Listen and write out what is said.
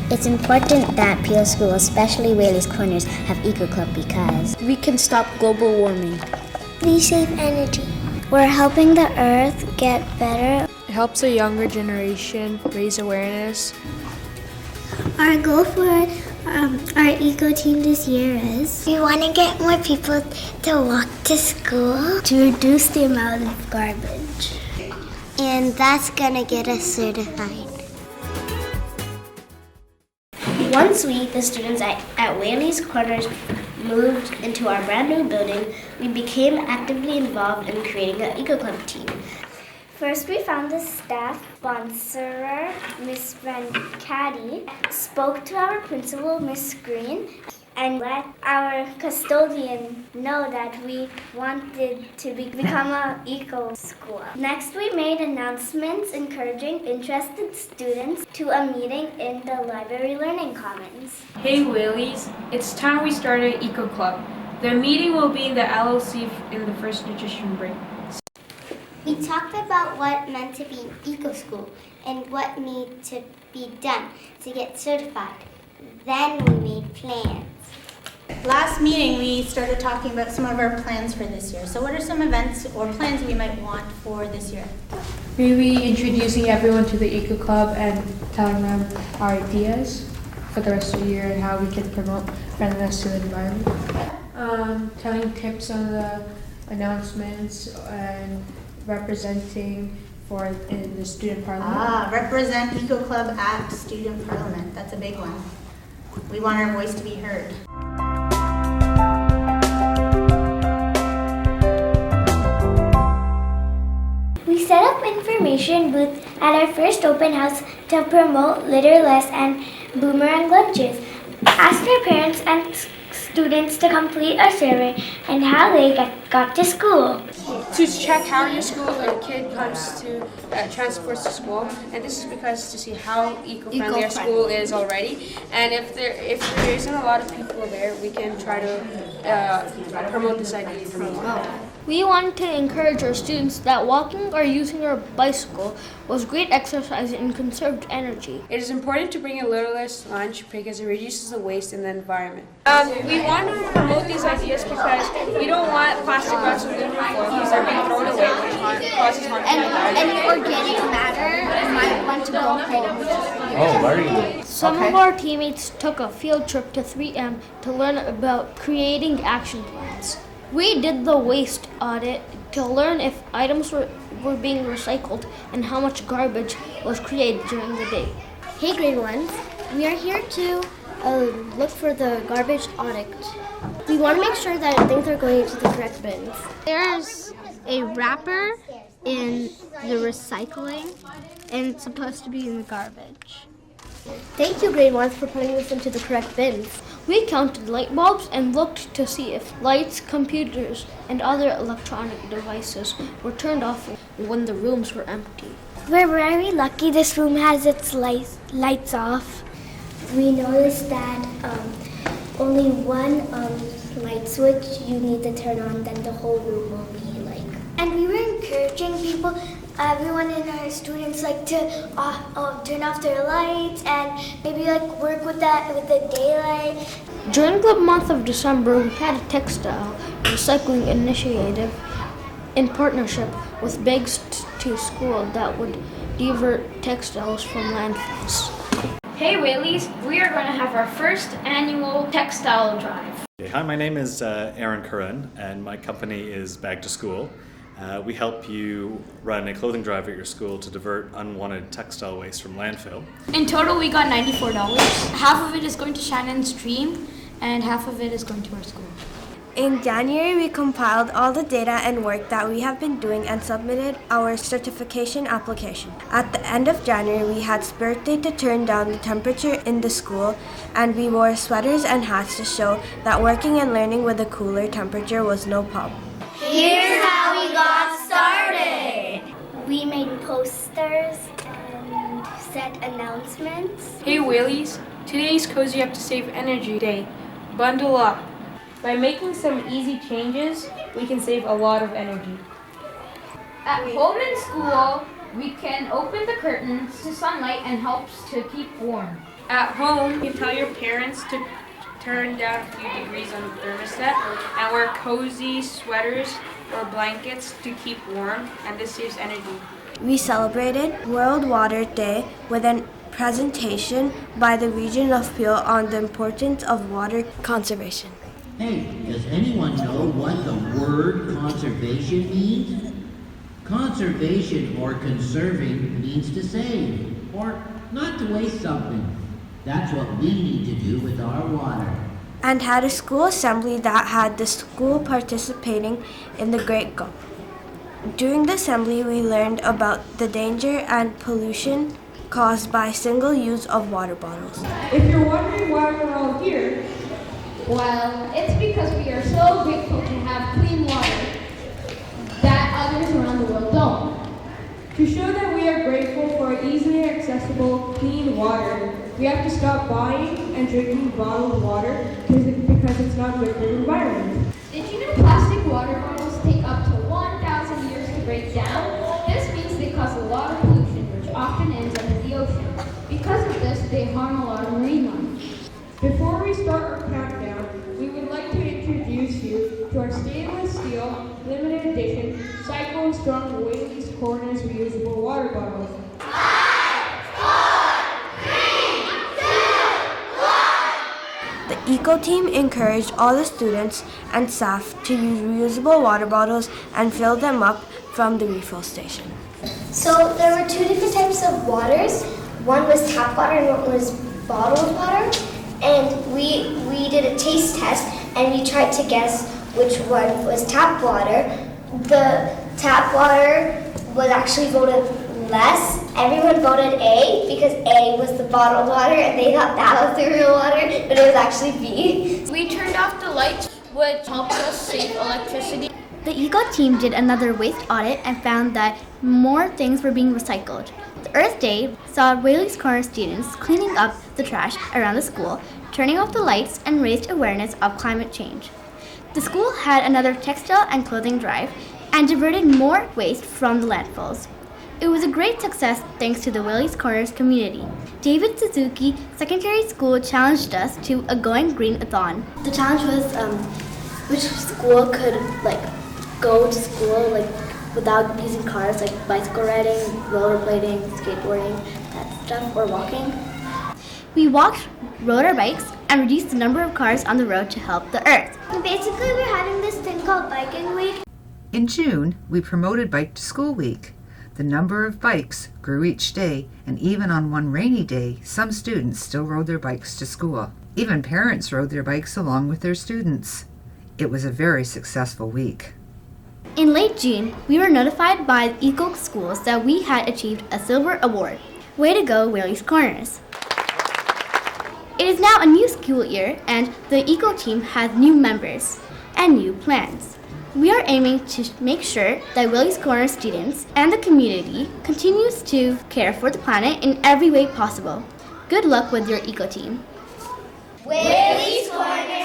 It's important that Peel School, especially Whaley's Corners, have Eco Club because we can stop global warming. We save energy. We're helping the earth get better. It helps the younger generation raise awareness. Our goal for our eco team this year is we want to get more people to walk to school to reduce the amount of garbage. And that's going to get us certified. once we, the students at Whaley's Corners, moved into our brand new building, we became actively involved in creating an Eco Club team. First, we found the staff sponsor, Miss Caddy, spoke to our principal, Miss Green, and let our custodian know that we wanted to become an eco school. Next, we made announcements encouraging interested students to a meeting in the Library Learning Commons. Hey Whaleys, it's time we started an Eco Club. The meeting will be in the LLC in the first nutrition break. We talked about what it meant to be an eco school and what needed to be done to get certified. Then we made plans. Last meeting, we started talking about some of our plans for this year. So what are some events or plans we might want for this year? Maybe introducing everyone to the Eco Club and telling them our ideas for the rest of the year and how we can promote friendliness to the environment. Telling tips on the announcements and representing in the student parliament. Represent Eco Club at student parliament. That's a big one. We want our voice to be heard. We set up information booth at our first open house to promote litter less and boomerang lunches. Asked our parents and students to complete a survey and how they got to school. To check how your school or kid comes to transports to school, and this is because to see how eco-friendly our school is already. And if there isn't a lot of people there, we can try to promote this idea even more. We want to encourage our students that walking or using our bicycle was great exercise and conserved energy. It is important to bring a little less lunch because it reduces the waste in the environment. We want to promote these ideas because we don't want plastic bags on the floor because they're being thrown away, which causes harm to the environment. And organic matter might want to go home. Some of our teammates took a field trip to 3M to learn about creating action plans. We did the waste audit to learn if items were being recycled and how much garbage was created during the day. Hey grade ones, we are here to look for the garbage audit. We want to make sure that things are going into the correct bins. There's a wrapper in the recycling and it's supposed to be in the garbage. Thank you grade ones for putting this into the correct bins. We counted light bulbs and looked to see if lights, computers, and other electronic devices were turned off when the rooms were empty. We're very lucky this room has its lights off. We noticed that only one light switch you need to turn on, then the whole room will be like. And we were encouraging people, everyone in our students, to turn off their lights and maybe work with the daylight. During the month of December, we had a textile recycling initiative in partnership with Bags to School that would divert textiles from landfills. Hey Whaleys, we are going to have our first annual textile drive. Hi, my name is Aaron Curran and my company is Bag to School. We help you run a clothing drive at your school to divert unwanted textile waste from landfill. In total, we got $94. Half of it is going to Shannon's Dream, and half of it is going to our school. In January, we compiled all the data and work that we have been doing and submitted our certification application. At the end of January, we had Spirit Day to turn down the temperature in the school, and we wore sweaters and hats to show that working and learning with a cooler temperature was no problem. Here's how we got started. We made posters and set announcements. Hey Whaleys, today's Cozy Up to Save Energy Day. Bundle up. By making some easy changes, we can save a lot of energy. At home and school, we can open the curtains to sunlight and helps to keep warm. At home, you can tell your parents to turn down a few degrees on the thermostat and wear cozy sweaters or blankets to keep warm, and this saves energy. We celebrated World Water Day with a presentation by the region of Peel on the importance of water conservation. Hey, does anyone know what the word conservation means? Conservation or conserving means to save or not to waste something. That's what we need to do with our water. And had a school assembly that had the school participating in the Great Goal. During the assembly, we learned about the danger and pollution caused by single use of water bottles. If you're wondering why we're all here, well, it's because we are so grateful to have clean water that others around the world don't. to show that we are grateful for easily accessible, clean water, we have to stop buying and drinking bottled water because it's not good for the environment. Did you know plastic water bottles take up to 1,000 years to break down? This means they cause a lot of pollution, which often ends up in the ocean. Because of this, they harm a lot of marine life. Before we start our countdown, we would like to introduce you to our stainless steel, limited edition, Cyclone Strong Whaley's Corners reusable water bottles. 5, 4, 3, 2, 1. The Eco Team encouraged all the students and staff to use reusable water bottles and fill them up from the refill station. So there were 2 different types of waters. One was tap water and one was bottled water. And we did a taste test and we tried to guess which one was tap water. The tap water was actually voted less. Everyone voted A because A was the bottled water and they thought that was the real water, but it was actually B. We turned off the lights, which helped us save electricity. The Eco Team did another waste audit and found that more things were being recycled. The Earth Day saw Whaley's Corner students cleaning up the trash around the school, turning off the lights, and raised awareness of climate change. The school had another textile and clothing drive and diverted more waste from the landfills. It was a great success thanks to the Whaley's Corners community. David Suzuki Secondary School challenged us to a Going Green-a-thon. The challenge was which school could go to school without using cars, like bicycle riding, rollerblading, skateboarding, that stuff, or walking. We walked, rode our bikes, and reduced the number of cars on the road to help the earth. Basically, we're having this thing called Biking Week. In June, we promoted Bike to School Week. The number of bikes grew each day, and even on one rainy day, some students still rode their bikes to school. Even parents rode their bikes along with their students. It was a very successful week. In late June, we were notified by Eco Schools that we had achieved a silver award. Way to go, Whaley's Corners! It is now a new school year, and the Eco Team has new members and new plans. We are aiming to make sure that Whaley's Corners students and the community continues to care for the planet in every way possible. Good luck with your Eco Team. Whaley's Corners!